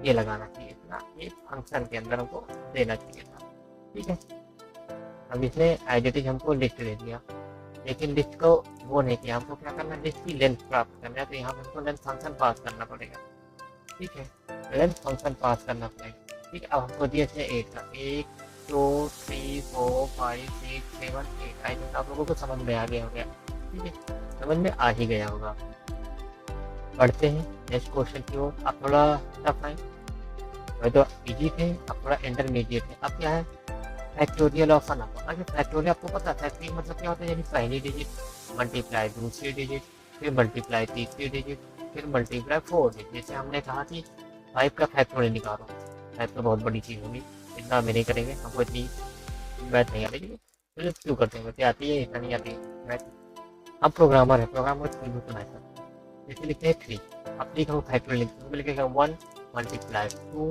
ये लगाना चाहिए था, ये फंक्शन के अंदर हमको देना चाहिए था। ठीक है, अब इसने एज इट इज हमको लिस्ट दे दिया, लेकिन लिस्ट को वो नहीं किया, हमको क्या करना है, लिस्ट की लेंथ प्राप्त करना है, तो यहाँ पे हमको लेंथ फंक्शन पास करना पड़ेगा। ठीक है, लेंथ फंक्शन पास करना पड़ेगा। ठीक है, अब हमको दिया है 8 का, 1 2 3 4 5 6 7 8। आई थिंक आप लोगों को समझ में आ गया होगा। ठीक है, समझ में आ ही गया होगा। बढ़ते हैं नेक्स्ट क्वेश्चन की ओर। आप थोड़ा टफ है, वही तो इजी थे, अब थोड़ा इंटरमीडिएट है। अब क्या है, फैक्टोरियल ऑफ नंबर। अगर फैक्टोरियल आपको पता है, फैक्टोरियल मतलब क्या होता है, यानी पहली डिजिट मल्टीप्लाई दूसरी डिजिट, फिर मल्टीप्लाई तीसरी डिजिट, फिर मल्टीप्लाई 4 डिजिट। जैसे हमने कहा कि 5 का फैक्टोरियल निकालो, 5 तो बहुत बड़ी चीज़ होगी, इतना हम नहीं करेंगे, हमको इतनी मैथ नहीं आती। तो क्यों करते हैं, मुझे आती है, इतना नहीं आती है मैथ। हम प्रोग्रामर है, प्रोग्रामर थ्री होता है। जैसे लिखते हैं 3, अब लिखा फैक्टोरियल लिखते हैं, लिखेगा 1 मल्टीप्लाई 2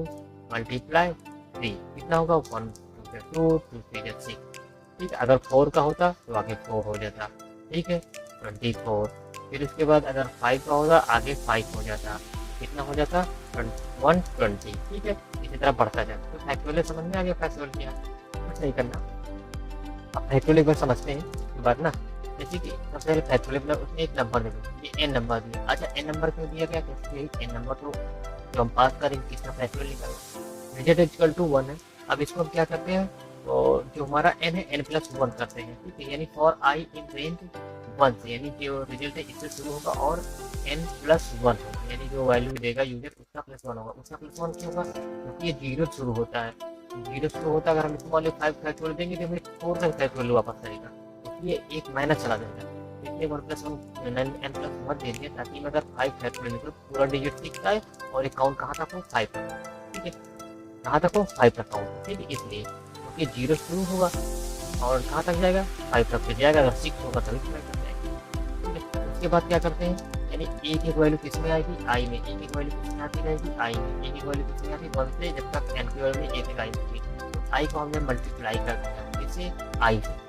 मल्टीप्लाई 3, कितना होगा 1 2 2 3 6। ठीक है, अगर 4 का होता तो आगे 4 हो जाता। ठीक है, 24। फिर उसके बाद अगर 5 का होता आगे 5 हो जाता, कितना हो जाता 120। ठीक है, इसी तरह बढ़ता जाता। तो फैक्टोरियल समझ में आ गया, फैक्टोरियल क्या, कुछ नहीं करना। अब फैक्टोरियल एक बार समझते हैं ये बात ना। जैसे कि सबसे पहले फैक्टोरियल मतलब उसने एक नंबर दे दिया, ये एन नंबर दिया। अच्छा, एन नंबर क्यों दिया गया, क्योंकि एन नंबर तो जो हम पास करेंगे किसका फैक्टोरियल निकालेंगे, रिजल्ट इक्वल टू 1 है। अब इसको हम क्या करते हैं, तो जो हमारा n है n+1 करते हैं। ठीक है, यानी फॉर आई इन रेंज 1 से, यानी जो रिजल्ट है इससे शुरू होगा और n+1 होगा, यानी जो वैल्यू देगा यूजर उसका +1 होगा। उसका +1 क्यों होगा, क्योंकि ये 0 शुरू होता है, 0 शुरू होता है। अगर हम इसको मान लो 5 फैक्टोरियल देंगे तो हमें 4 का फैक्टोरियल वापस आएगा, तो ये एक माइनस चला जाएगा। इसलिए 1+1 n+1 दे दिया, ताकि मैं अगर 5 फैक्टोरियल निकलो पूरा डिजिट दिखता है और एक काउंट कहाँ तक हो 5 तक। ठीक है, कहाँ तक हो 5 तक काउंट। ठीक है, इसलिए क्योंकि 0 शुरू होगा और कहाँ तक जाएगा 5 तक जाएगा, अगर 6 होगा तभी 5 तक जाएगा। ठीक है, उसके बाद क्या करते हैं, यानी एक एक वैल्यू किस में आएगी, आई में। एक एक वैल्यू किस में आती रहेगी, आई में। एक एक वैल्यू किस में आती है 1 से, जब तक n की वैल्यू में एक एक आई होगी। तो आई को हमने मल्टीप्लाई कर दिया किससे, आई से।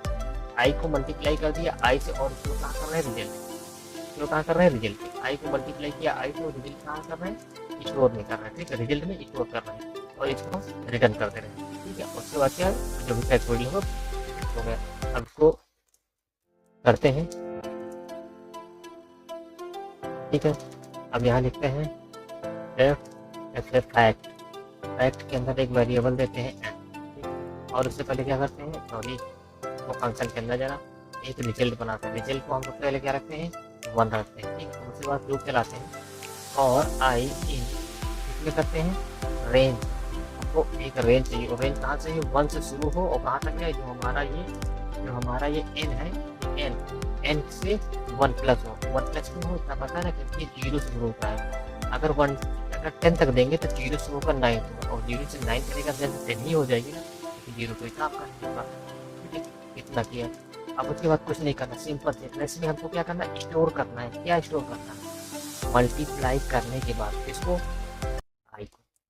आई को मल्टीप्लाई कर दिया आई से, और उसको कहाँ कर रहे हैं, रिजल्ट। जो कहाँ कर रहे हैं, रिजल्ट पे। आई को मल्टीप्लाई किया आई से, और रिजल्ट कहाँ कर रहे हैं, स्टोर में कर रहे हैं। ठीक है, रिजल्ट में स्टोर कर रहे हैं और इसको रिटर्न करते रहे। ठीक है, उसके बाद क्या है, जो भी फैक्टोरियल होगा हो गया। अब इसको करते हैं। ठीक है, अब यहाँ लिखते हैं फैक्ट। फैक्ट के अंदर एक वेरिएबल देते हैं n, और उससे पहले क्या करते हैं, सॉरी वो फंक्शन के अंदर जरा एक रिजल्ट बनाते हैं। रिजल्ट को हम सबसे पहले क्या रखते हैं, 1 रखते हैं। ठीक है, उसके बाद लूप चलाते हैं और आई इन इसमें करते हैं रेंज। हमको एक रेंज चाहिए, और रेंज कहाँ से, 1 से शुरू हो और कहाँ तक है, जो हमारा ये n है, n से 1+ हो। 1+ क्यों हो, इतना पता है ना, क्योंकि 0 से शुरू होता है। अगर 10 तक देंगे तो 0 से होकर 9 होगा, और 0 से 9 करेगा 10 ही हो जाएगी ना, क्योंकि 0 तो हिसाब का नहीं होगा। ठीक है, इतना किया। अब उसके बाद कुछ नहीं करना, सिंपल से इसमें हमको क्या करना है, स्टोर करना है। क्या स्टोर करना है, मल्टीप्लाई करने के बाद इसको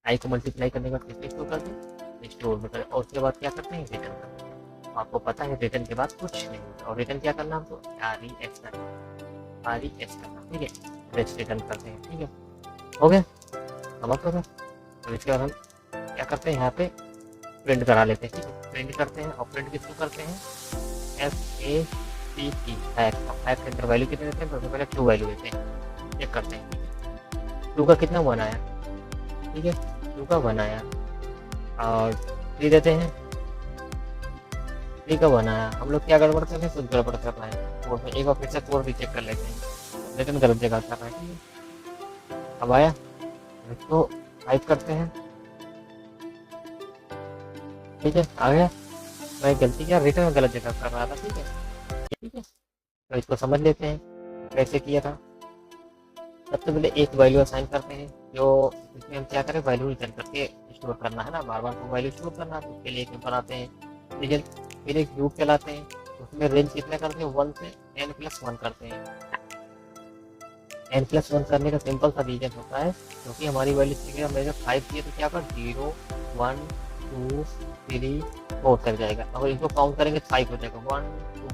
आई को मल्टीप्लाई करने के बाद किसमें स्टोर कर दें, स्टोर में करें। और उसके बाद क्या करते हैं, रिटर्न करते हैं। आपको पता है रिटर्न के बाद कुछ नहीं होता, और रिटर्न क्या करना हमको, RES करना। ठीक है, रेस्ट रिटर्न करते हैं। ठीक है, हो गया, समाप्त हो गया। और इसके बाद हम क्या करते हैं, यहाँ पे प्रिंट करा लेते हैं। ठीक है, प्रिंट करते हैं, और प्रिंट किसको करते हैं, FACT, फैक्ट के अंदर वैल्यू कितने देते हैं, सबसे पहले 2 वैल्यू देते हैं, चेक करते हैं 2 का कितना 1 आया। ठीक है, 2 का 1 आया, और 3 देते हैं, 3 का 1 आया। हम लोग क्या गड़बड़ कर रहे हैं, कुछ गड़बड़ कर रहे हैं कोड में। एक बार फिर से कोड भी चेक कर लेते हैं, लेकिन गलत जगह कर रहे हैं। अब आया, इसको टाइप करते हैं। ठीक है, आ गया। मैं गलती क्या, रिटर्न में गलत जगह कर रहा था। ठीक है, तो इसको समझ लेते हैं कैसे किया था। सबसे पहले एक वैल्यू असाइन करते हैं, जो इसमें हम क्या करें, वैल्यू रिटर्न करके स्टोर करना है ना, बार बार वैल्यू स्टोर करना है। तो उसके लिए बनाते हैं रिजल्ट, फिर एक लूप चलाते हैं, उसमें रेंज कितना करते हैं, 1 से n+1 करते हैं। n+1 करने का सिंपल सा रीजन होता है, क्योंकि हमारी वैल्यू चाहिए, हमने 5 किया तो क्या कर 0 1 2 3 4 तक जाएगा। अगर इसको काउंट करेंगे 5 हो जाएगा, 1 2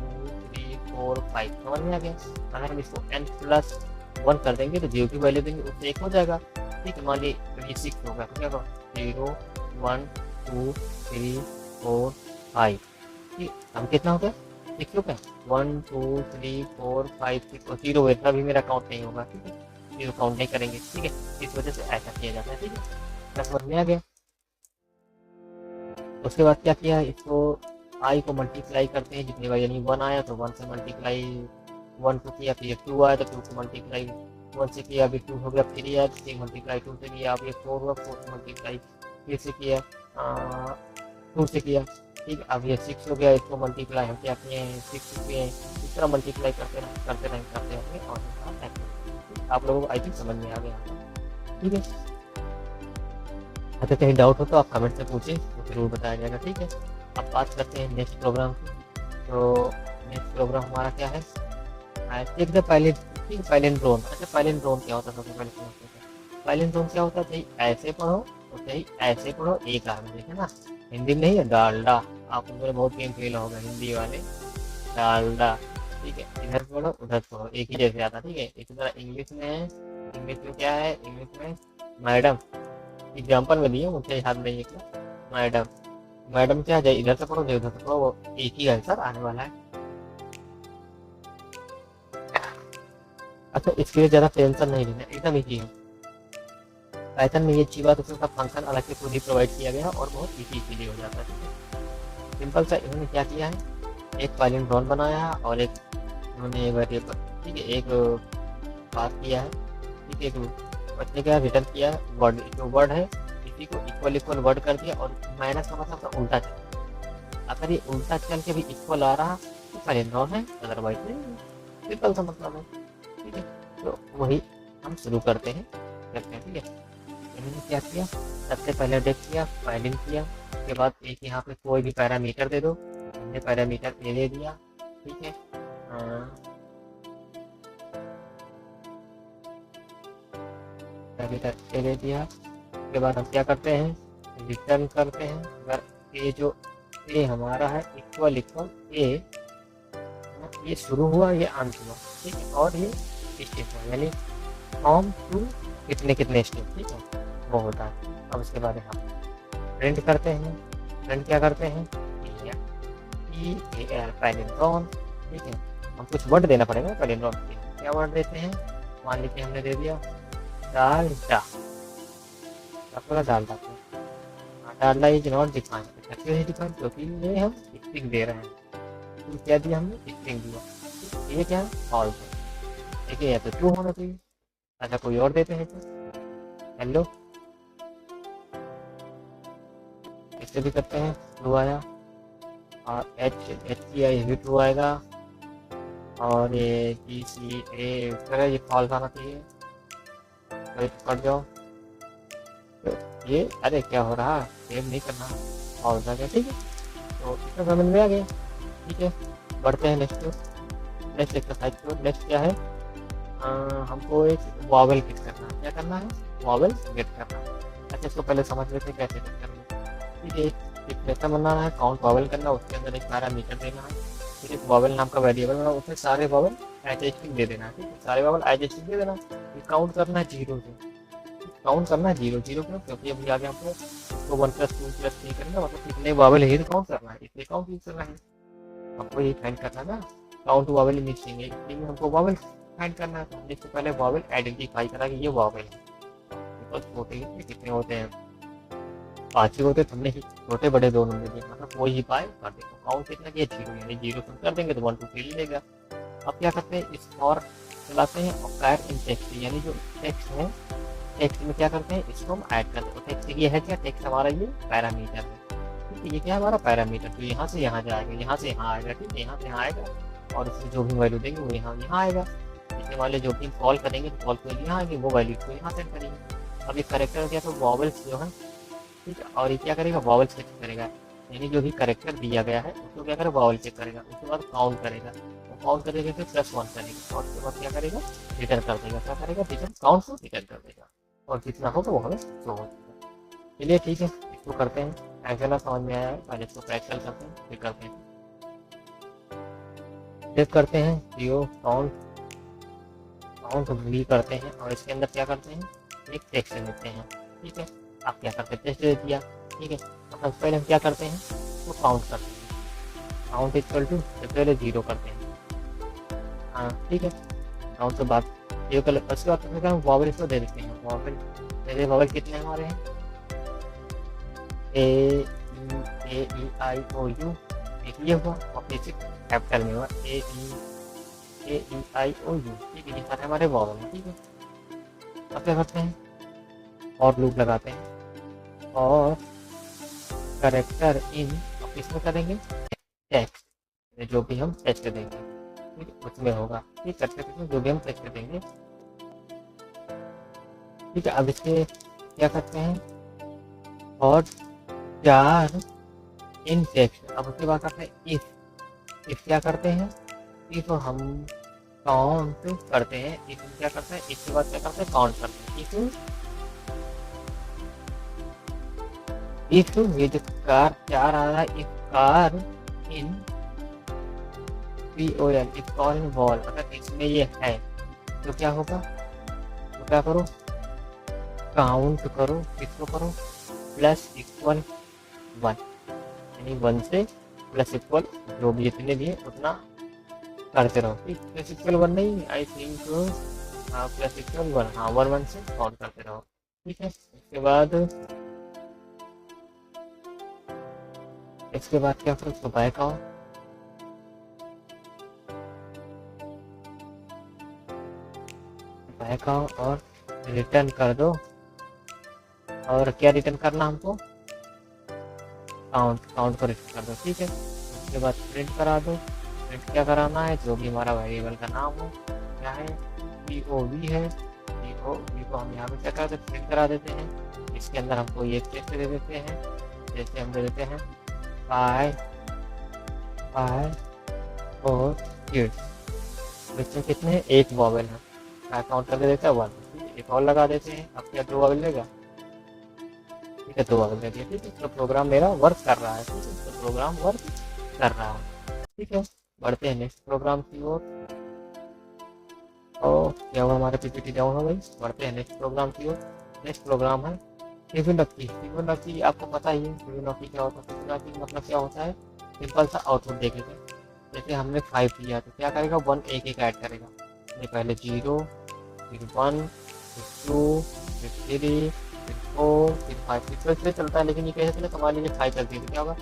3 4 5। समझ में आ गया। अगर हम इसको n+1 कर देंगे तो 0 की वैल्यू देंगे उससे 1 हो जाएगा, ठीक है, मान लीजिए ये 6 होगा तो क्या करो 0 1 2 3 4 5, ठीक, हम कितना हो गया 6 हो गया 1 2 3 4 5 6 और 0 है, इतना भी मेरा काउंट नहीं होगा, ठीक है, 0 काउंट नहीं करेंगे, ठीक है, इस वजह से ऐसा किया जाता है, ठीक है, क्या समझ में आ गया। उसके बाद क्या किया, इसको आई को मल्टीप्लाई करते हैं जितनी बार, यानी 1 आया तो 1 से मल्टीप्लाई 1 को किया, फिर 2 आया तो 2 को मल्टीप्लाई 1 से किया, अभी 2 हो गया, फिर आया तो 3 मल्टीप्लाई 2 से किया, अब ये 4 हुआ 4 से मल्टीप्लाई फिर से किया 2 से किया, ठीक है, अब ये 6 हो गया, इसको मल्टीप्लाई हम क्या किए हैं 6 किए हैं, इस तरह मल्टीप्लाई करते रहेंगे और आप लोगों को आई थिंक समझ में आ गया, ठीक है। अगर कहीं डाउट हो तो आप कमेंट से पूछें, तो जरूर बताया जाएगा, ठीक है। अब बात करते हैं नेक्स्ट प्रोग्राम की। तो नेक्स्ट प्रोग्राम हमारा क्या है, टेक द पायलट, ठीक है, पायलट ड्रोन। अच्छा, पायलट ड्रोन क्या होता है, सबसे पहले समझते हैं पायलट ड्रोन क्या होता है। चाहे ऐसे पढ़ो और चाहे ऐसे पढ़ो, एक आदमी देखे ना, हिंदी में नहीं है डालडा, आप मेरे बहुत गेम खेल होगा हिंदी वाले, डालडा, ठीक है, इधर पढ़ो उधर पढ़ो, एक ही जैसे आता, ठीक है। इसी तरह इंग्लिश में है, इंग्लिश में क्या है, इंग्लिश में मैडम, एग्जाम्पल में दिए, मुझे याद नहीं है क्या, मैडम, मैडम क्या है, इधर से पढ़ो उधर से पढ़ो, वो एक ही आंसर आने वाला है। अच्छा, इसके लिए ज्यादा टेंशन नहीं लेना, एकदम इजी है। पाइथन में ये अच्छी बात, उसका फंक्शन अलग से खुद ही प्रोवाइड किया गया और बहुत इजीली हो जाता है। सिंपल सा इन्होंने क्या किया है, एक पायलट ड्रोन बनाया है और एक उन्होंने वेरिएबल, ठीक है, एक पास किया है, ठीक है, एक बच्चे का रिटर्न किया वर्ड, जो वर्ड है इसी को इक्वल इक्वल वर्ड कर दिया, और माइनस का मतलब था उल्टा चल, अगर ये उल्टा चल के भी इक्वल आ रहा तो पायलट ड्रोन है, अदरवाइज नहीं, सिंपल सा मतलब है, ठीक है। तो वही हम शुरू करते हैं, ठीक है। इन्होंने क्या किया, सबसे पहले डेट किया, फाइलिंग किया, उसके बाद एक यहाँ पे कोई भी पैरामीटर दे दो, हमने पैरामीटर ए दे दिया, ठीक है, पैरामीटर ए दे दिया। उसके बाद हम क्या करते हैं, रिटर्न करते हैं, अगर ए जो ए हमारा है इक्वल इक्वल ए, ये शुरू हुआ ये अंत हुआ, ठीक है, और ये स्टेप हुआ, यानी फ्रॉम टू कितने कितने स्टेप, ठीक है, वो होता है। अब उसके बाद हम प्रिंट करते हैं, प्रिंट क्या करते हैं, पायलट ड्रोन, ठीक है, हम कुछ वर्ड देना पड़ेगा पायलट ड्रोन के, क्या वर्ड देते हैं, मान लीजिए हमने दे दिया डालडा, आपका Dalda, Dalda is not defined, क्यों नहीं डिफाइंड, क्योंकि ये हम स्ट्रिंग दे रहे हैं, तो क्या दिया हमने, स्ट्रिंग दिया, ये क्या है फॉल्स है, ठीक है, या तो ट्रू होना चाहिए। अच्छा, कोई और देते हैं तो हेलो, इससे भी करते हैं, ट्रू आया, और एच सी आई भी ट्रू आएगा, और ये टी सी ए इस तरह ये फॉल्स आना चाहिए, तो पढ़ जाओ, तो ये अरे क्या हो रहा, सेव नहीं करना, फॉल्स आ गया, ठीक है, तो इतना समझ में आ गया, ठीक है। बढ़ते हैं नेक्स्ट एक्सरसाइज को। नेक्स्ट क्या है, हमको एक वॉवेल गेट करना है, क्या करना है, वॉवेल गेट करना है। अच्छा, इसको पहले समझ लेते हैं कैसे गेट करना है, ठीक है, एक मेथड बनाना है, काउंट वॉवेल करना, उसके अंदर एक पैरामीटर देना है, फिर एक वॉवेल नाम का वेरिएबल बनाना, उसमें सारे वॉवेल एज ए स्ट्रिंग दे देना है, ठीक है, सारे वॉवेल एज ए स्ट्रिंग दे देना, काउंट करना है 0 से, काउंट करना है 0 0 क्यों, क्योंकि अभी आगे हमको तो 1 + 2 + 3 करेंगे, मतलब कितने वॉवेल है काउंट करना है, इसलिए काउंट यूज करना है, हमको ये फाइंड करना है ना, काउंट वॉवेल इन स्ट्रिंग है, इसलिए हमको वॉवेल फाइंड करना है। तो हमने इससे पहले वॉवेल आइडेंटिफाई करा कि ये वॉवेल है, तो छोटे कितने होते हैं, 5 ही होते, तुमने ही छोटे बड़े दोनों में दिए, मतलब कोई ही पाए कर देगा, काउंट कितना किया 0, यानी 0 कर देंगे तो 1 2 3 लेगा। अब क्या करते हैं, इस और चलाते हैं और कैट इन टेक्स्ट, यानी जो टेक्स्ट है, टेक्स्ट में क्या करते हैं, इसको हम ऐड करते हैं, टेक्स्ट ये है क्या, टेक्स्ट हमारा ये पैरामीटर है, ठीक है, ये क्या है हमारा पैरामीटर, तो यहाँ से यहाँ जाएगा, यहाँ से यहाँ आएगा, ठीक है, यहाँ से यहाँ आएगा, और इसमें जो भी वैल्यू देंगे वो यहाँ यहाँ आएगा, इसके वाले जो भी कॉल करेंगे तो कॉल को यहाँ आएंगे, वो वैल्यू को यहाँ सेंड करेंगे। अब ये करेक्टर क्या, तो वॉवेल्स जो है, ठीक है, और ये क्या करेगा, वॉवेल चेक करेगा, यानी जो भी करेक्टर दिया गया है उसको क्या करेगा, वॉवेल चेक करेगा, उसके बाद काउंट करेगा, वो काउंट करेगा फिर +1 करेगा, और उसके बाद क्या करेगा, रिटर्न कर देगा, क्या करेगा, रिटर्न काउंट को रिटर्न कर देगा, और जितना होगा वो हमें शो हो जाएगा। चलिए ठीक है, इसको करते हैं, ऐसा ना समझ में आया है, पहले इसको प्रैक्टिकल करते हैं, फिर करते हैं, चेक करते हैं, जीरो काउंट भी करते हैं, और इसके अंदर क्या करते हैं, एक टेक्स्ट देते हैं। ठीक है, आप क्या करते हैं, टेक्स्ट दे दिया। ठीक है, तो सबसे पहले हम क्या करते हैं, तो काउंट करते हैं। काउंट इक्वल टू सबसे पहले 0 करते हैं। हाँ ठीक है, काउंट के बाद ये कर, उसके बाद हम वॉवल को दे देते हैं। वॉवल जैसे वॉवल कितने हमारे हैं, ए ई आई ओ यू, एक ये हुआ और पीछे कैपिटल में हुआ ए ई आई ओ यू। ठीक है, ये सारे हमारे वॉवल हैं। ठीक है, अब क्या करते हैं, और लूप लगाते हैं और करेक्टर इन, अब इसमें करेंगे टेक्स्ट, जो भी हम टेक्स्ट देंगे ठीक है उसमें होगा। ठीक है, जो भी हम टेक्स्ट देंगे। ठीक है, अब इसके क्या करते हैं, और चार इन टेक्स्ट। अब उसके बाद करते हैं इफ क्या करते हैं, इफ हम काउंट करते हैं। इफ क्या करते हैं, इसके बाद क्या करते हैं, काउंट करते हैं। इफ ये जो कार 4 आ रहा है, if car in POL, if car in wall, अगर इसमें ये है तो क्या होगा, तो क्या करो, काउंट करो, इसको करो प्लस इक्वल 1, यानी 1 से प्लस इक्वल जो भी जितने भी है उतना करते रहो। ठीक, प्लस इक्वल 1 नहीं, आई थिंक प्लस इक्वल 1, हाँ 1 से काउंट करते रहो। ठीक है, इसके बाद क्या करो, तो बैक आओ, और रिटर्न कर दो। और क्या रिटर्न करना हमको, काउंट को रिटर्न कर दो। ठीक है, उसके बाद प्रिंट करा दो। प्रिंट क्या कराना है, जो भी हमारा वेरिएबल का नाम हो, क्या है, POV है, POV को हम यहाँ पे क्या करते हैं, प्रिंट करा देते हैं। इसके अंदर हमको ये टेक्स्ट दे देते हैं, जैसे हम दे देते हैं 5 और किड्स। बच्चे कितने हैं, एक वॉवेल है, काउंट करके देता है 1। एक और लगा देते हैं, अब क्या 2 वॉवेल लेगा, ठीक है 2 वॉवेल ले दिया। ठीक है, तो प्रोग्राम मेरा वर्क कर रहा है। ठीक है, तो प्रोग्राम वर्क कर रहा है। ठीक है, बढ़ते हैं नेक्स्ट प्रोग्राम की ओर। और क्या हुआ, हमारे PPT डाउन हो गई। बढ़ते हैं नेक्स्ट प्रोग्राम की ओर। नेक्स्ट प्रोग्राम है फिबोनाची। आपको पता ही है फिबोनाची क्या होता है। फिबोनाची मतलब क्या होता है, सिंपल सा आउटपुट देखेगा। जैसे हमने 5 दिया तो क्या करेगा, 1 एक ऐड करेगा। पहले 0, फिर 1, फिर 2, फिर 3, फिर 4, फिर 5, इसको इसलिए चलता है। लेकिन ये कैसे चले, मान लीजिए 5 चलती है तो क्या होगा,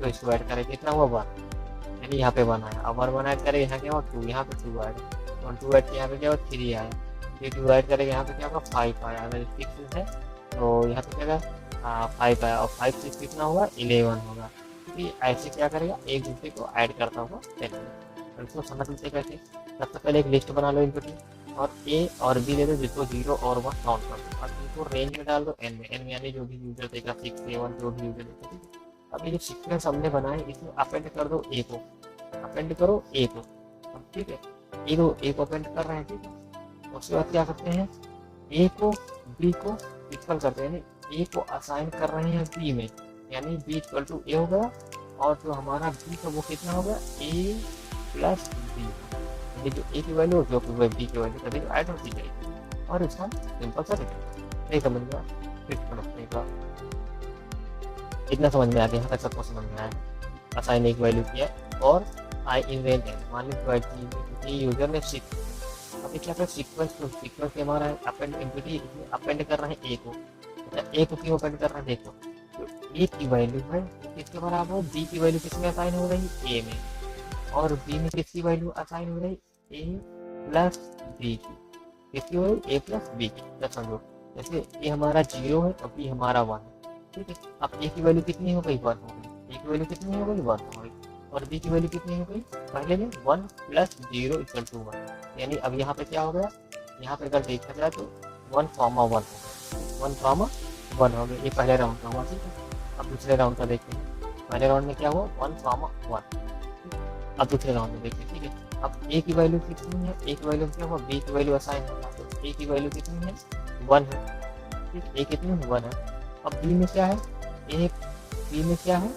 इसको ऐड करेगा, कितना हुआ 1, यानी यहाँ पे 1 आया। अब 1 ऐड करेगा, यहाँ क्या हुआ 2, यहाँ पे 2 आएगा। 1 2 ऐड किया, यहाँ पे क्या हुआ 3 आया। फिर 2 ऐड करेगा, यहाँ पे क्या होगा 5 आया। अगर 6 है तो यहाँ पे क्या 5 आया, और 5 6 कितना होगा 11 होगा। क्योंकि ऐसे क्या करेगा, एक दूसरे को ऐड करता होगा। तो इसको समझ लेते कैसे, सबसे पहले एक लिस्ट बना लो इनपुट की, और A और B ले दो, जिसको 0 और 1 काउंट कर दो, और इनको रेंज में डाल दो n में यानी जो भी यूजर देगा 6 7 जो भी यूजर देगा। ठीक है, अब ये जो सीक्वेंस हमने बनाए इसमें अपेंड कर दो A को, अपेंड करो A को। ठीक है, A को अपेंड कर रहे हैं। ठीक है, उसके बाद क्या करते हैं, A को B को इक्वल करते हैं, A को असाइन कर रहे हैं B में, यानी B इक्वल टू A हो गया, और जो हमारा B का वो कितना हो गया, A प्लस B। ये जो A की वैल्यू जो कि B की वैल्यू कभी ऐड होती जाएगी, और इसका सिंपल सा रिटर्न। नहीं समझ में आया, फिर समझने का इतना समझ में आ गया, सबको समझ में आया। असाइन एक वैल्यू किया और आई इन रेंज है, मान लीजिए यूजर ने 6। अभी क्या कर सीक्वेंस हमारा अपेंड एम्प्टी अपेंड कर रहे हैं A को। A को क्यों अपेंड कर रहे हैं, देखो तो A की वैल्यू है किसके बराबर, B की वैल्यू किसमें असाइन हो रही है, A में, और B में किसकी वैल्यू असाइन हो रही A प्लस B की, किसकी वैल्यू A प्लस B की। तो समझो जैसे A हमारा 0 है और B हमारा 1 है। ठीक है, अब A की वैल्यू कितनी हो गई, 1 हो गई। A की वैल्यू कितनी हो गई, 1 हो गई, और B की वैल्यू कितनी हो गई, पहले में 1 प्लस 0 इक्वल टू 1। यानी अब यहाँ पे क्या हो गया, यहाँ पे अगर देखा जाए तो 1, 1 हो गया, 1, 1 हो गया। ये पहले राउंड का हुआ। ठीक है, अब दूसरे राउंड का देखते हैं। पहले राउंड में क्या हुआ, 1, 1। अब दूसरे राउंड में देखते हैं। ठीक है, अब A की वैल्यू कितनी है, A की वैल्यू क्या हुआ, B की वैल्यू असाइन होगा, तो A की वैल्यू कितनी है, 1 है। ठीक, A कितनी है, 1 है। अब B में क्या है, B में क्या है,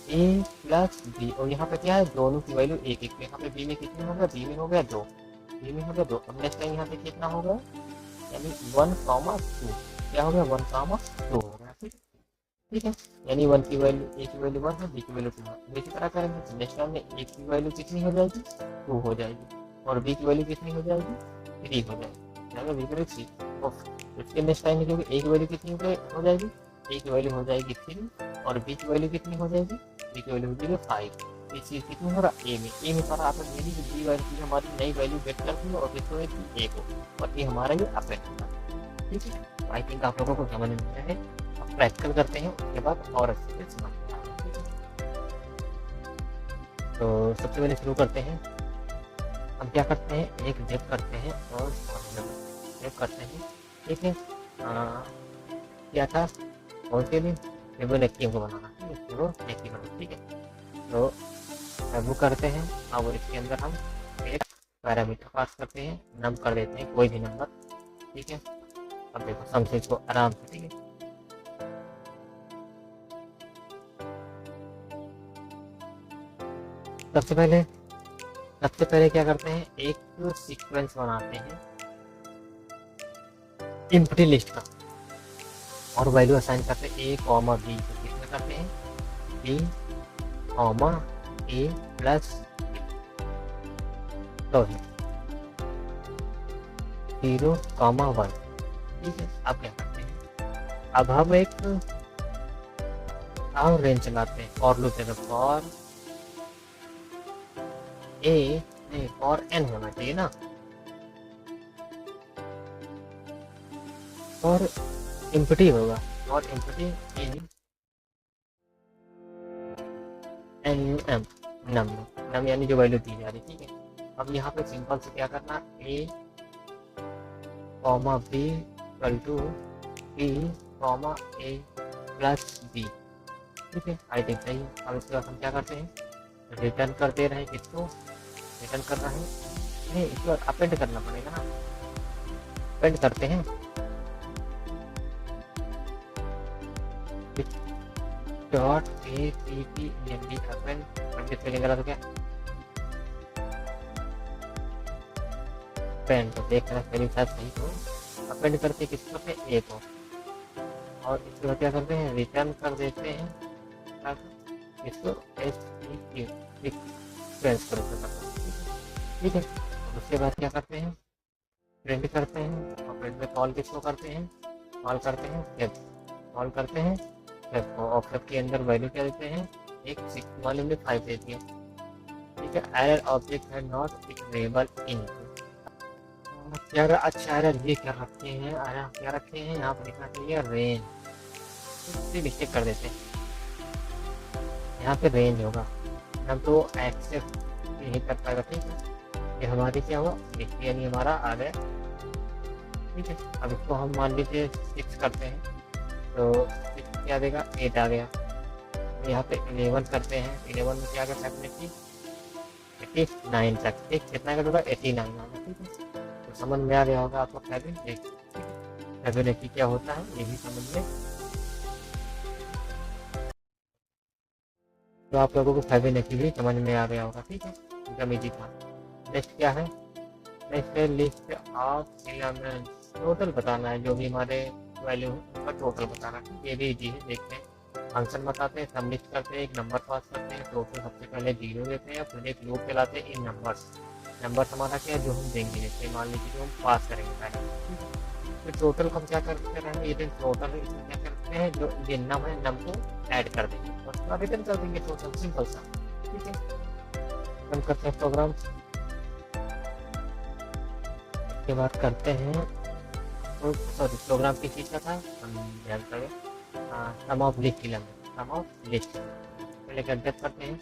A प्लस B, और यहाँ पे क्या है, दोनों की वैल्यू 1 1। यहाँ पे B में कितनी हो गया, B में हो गया 2, B में हो गया 2। अब नेक्स्ट टाइम यहाँ पे कितना होगा, यानी 1,2 क्या हो गया 1,2 हो गया। ठीक है, यानी 1 की वैल्यू ए की वैल्यू 1 है, बी की वैल्यू 2 है। इसी तरह करेंगे तो नेक्स्ट टाइम में ए की वैल्यू कितनी हो जाएगी 2 हो जाएगी और बी की वैल्यू कितनी हो जाएगी 3 हो जाएगी, विपरीत सी। इसके नेक्स्ट टाइम में क्योंकि ए की वैल्यू कितनी हो जाएगी, ए की वैल्यू हो जाएगी 3 और बी की वैल्यू कितनी हो जाएगी, बी की वैल्यू हो जाएगी 5। ये चीज कितनी हो रहा ए में सारा आपस मेरी जो बी वैल्यू हमारी नई वैल्यू गेट करती है और कितनी होगी ए को, और ये हमारा ये अपेंड होगा। ठीक है, आई थिंक आप लोगों को समझ में आया है। प्रैक्टिकल करते हैं उसके बाद और अच्छे से समझते हैं। तो सबसे पहले शुरू करते हैं। हम क्या करते हैं, एक जेब करते हैं और जेब करते हैं। ठीक है, क्या था कौन से दिन फिबोनाची को बनाना, फिबोनाची बनाना। ठीक है, तो वो करते हैं। अब इसके अंदर हम एक पैरामीटर पास करते हैं, नम कर देते हैं कोई भी नंबर। ठीक है, अब देखो समझे इसको आराम से। ठीक है, सबसे पहले क्या करते हैं, एक सीक्वेंस बनाते हैं एम्प्टी लिस्ट का और वैल्यू असाइन करते हैं ए कॉमा बी। कितना करते हैं बी कॉमा ए प्लस 0,1। ठीक है, अब क्या करते हैं, अब हम एक और रेंज चलाते हैं और लूप फॉर ए और एन होना चाहिए ना, और एम्प्टी होगा और एम्प्टी इन एन एम नम यानी जो वैल्यू दी जा रही। ठीक है, अब यहाँ पे सिंपल से क्या करना, A comma B equal to B comma A plus B. ठीक है, आई थिंक सही है। अब इसके बाद हम क्या करते हैं, रिटर्न करते रहे, किसको रिटर्न कर रहा है, नहीं इसके बाद अपेंड करना पड़ेगा ना, अपेंड करते हैं dot A P P N D append, spelling गलत हो क्या, अपेंड तो देख रहा स्पेलिंग शायद सही हो। अपेंड करते किसको पे ए को, और इसके बाद क्या करते हैं, रिटर्न कर देते हैं इसको एस ई क्यू ट्रांसफर करते। ठीक है, उसके बाद क्या करते हैं, प्रिंट करते हैं और प्रिंट में कॉल किसको करते हैं, कॉल करते हैं सेव, कॉल करते हैं सेव को, और सेव के अंदर वैल्यू क्या देते हैं, एक 6 वाले में 5 देती है। ठीक है, एरर ऑब्जेक्ट है नॉट इक्वेबल इन। क्या अच्छा एरर ये क्या रखते हैं, क्या रखते हैं, यहाँ पर लिखना चाहिए रेंज, मिस्टेक कर देते हैं, यहाँ पे रेंज होगा, हम तो एक्सेप्ट नहीं कर पाएगा। ठीक है, ये हमारी क्या हुआ, यानी हमारा आ गया। ठीक है, अब इसको हम मान लीजिए 6 करते हैं तो 6 क्या देगा, 8 आ गया। यहाँ पे 11 करते हैं, 11 में क्या गया, 89 तक। ठीक, कितना का होगा 89 होगा। ठीक है, तो समझ में आ गया होगा आपको फिबोनाची क्या होता है, ये भी समझ में, तो आप लोगों को फिबोनाची भी समझ में आ गया होगा। ठीक है, एकदम इजी था। नेक्स्ट क्या है, नेक्स्ट है लिस्ट ऑफ एलिमेंट्स, टोटल बताना है, जो भी हमारे वैल्यू है उसका टोटल बताना है। ये भी इजी है, देखते हैं। फंक्शन बताते हैं, सब लिस्ट करते हैं, एक नंबर पास करते हैं, टोटल सबसे पहले 0 देते हैं, फिर एक लूप चलाते हैं इन नंबर्स हमारा क्या है जो हम देंगे, जैसे मान लीजिए जो हम पास करेंगे पहले। फिर टोटल को हम क्या करते रहेंगे, ये टोटल है, इसमें क्या करते हैं, जो ये नम है नम को ऐड कर देंगे और उसका रिटर्न कर देंगे टोटल, सिंपल सा। ठीक है, हम करते हैं प्रोग्राम, के बाद करते हैं, तो सॉरी प्रोग्राम की चीज़ का था, हम ध्यान करें, sum of list sum of list पहले एडजस्ट करते हैं,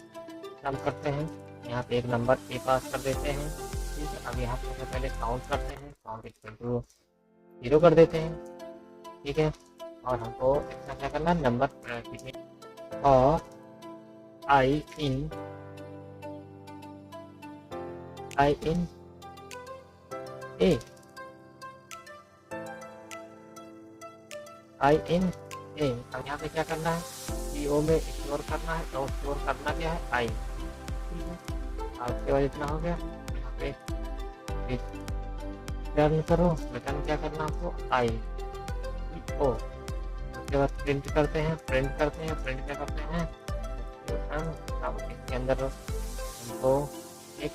सम करते हैं, यहाँ पे एक नंबर ए पास कर देते हैं। ठीक है, अब यहाँ पे पहले काउंट करते हैं, काउंट इक्वल टू 0 कर देते हैं। ठीक है, और हमको इसका क्या करना है, नंबर और आई इन ए अब यहाँ पे क्या करना है, सीओ में स्टोर करना है, तो स्टोर करना क्या है आई। ठीक है, अब उसके बाद इतना हो गया, यहाँ पे रिटर्न करो, रिटर्न क्या करना आपको, आई ओ, उसके बाद प्रिंट करते हैं, प्रिंट क्या करते हैं, अब इसके अंदर हमको एक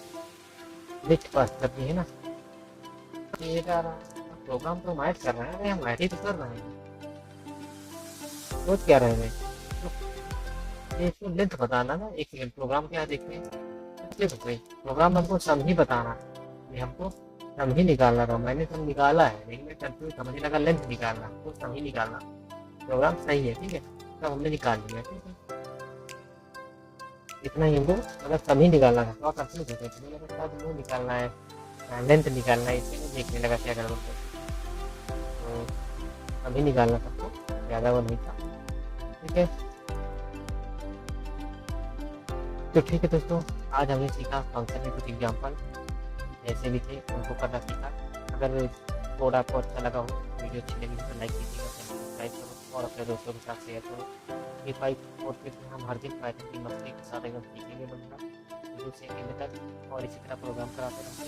लिस्ट पास करनी है ना, ये प्रोग्राम तो हम ऐड कर रहे हैं, अरे हम ऐड ही तो कर रहे हैं, सोच क्या रहे हैं, तो ये इसको लेंथ बताना ना, एक सेकंड प्रोग्राम क्या देखते हैं, देखो भाई प्रोग्राम हमको सम ही बताना, ये हमको सम ही निकालना था, मैंने सम निकाला है लेकिन मैं कंफ्यूज था, मुझे लगा लेंथ निकालना, तो सम ही निकालना, प्रोग्राम सही है, ठीक है, सब हमने निकाल लिया, ठीक है, इतना ही हमको मतलब सम ही निकालना था, तो कंफ्यूज हो गए थे, मुझे लगा शायद वो निकालना है, लेंथ निकालना है, इसलिए मैं देखने लगा क्या करूँ, तो सम ही निकालना सबको, ज़्यादा वो नहीं था, ठीक है। तो ठीक है दोस्तों, आज हमने सीखा फंक्शन के कुछ एग्जाम्पल जैसे भी थे उनको करना सीखा। अगर कोड आपको अच्छा लगा हो, वीडियो अच्छी लगी तो लाइक कीजिएगा, चैनल सब्सक्राइब करो और अपने दोस्तों के साथ शेयर करो। ये फाइव कोड के हम हर दिन पाइथन की मस्ती के साथ एकदम सीखेंगे बनना शुरू से एंड तक, और इसी तरह प्रोग्राम कराते रहेंगे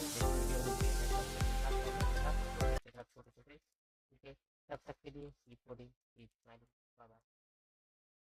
छोटे छोटे, ठीक है। तब तक के लिए keep coding, keep smiling, bye bye.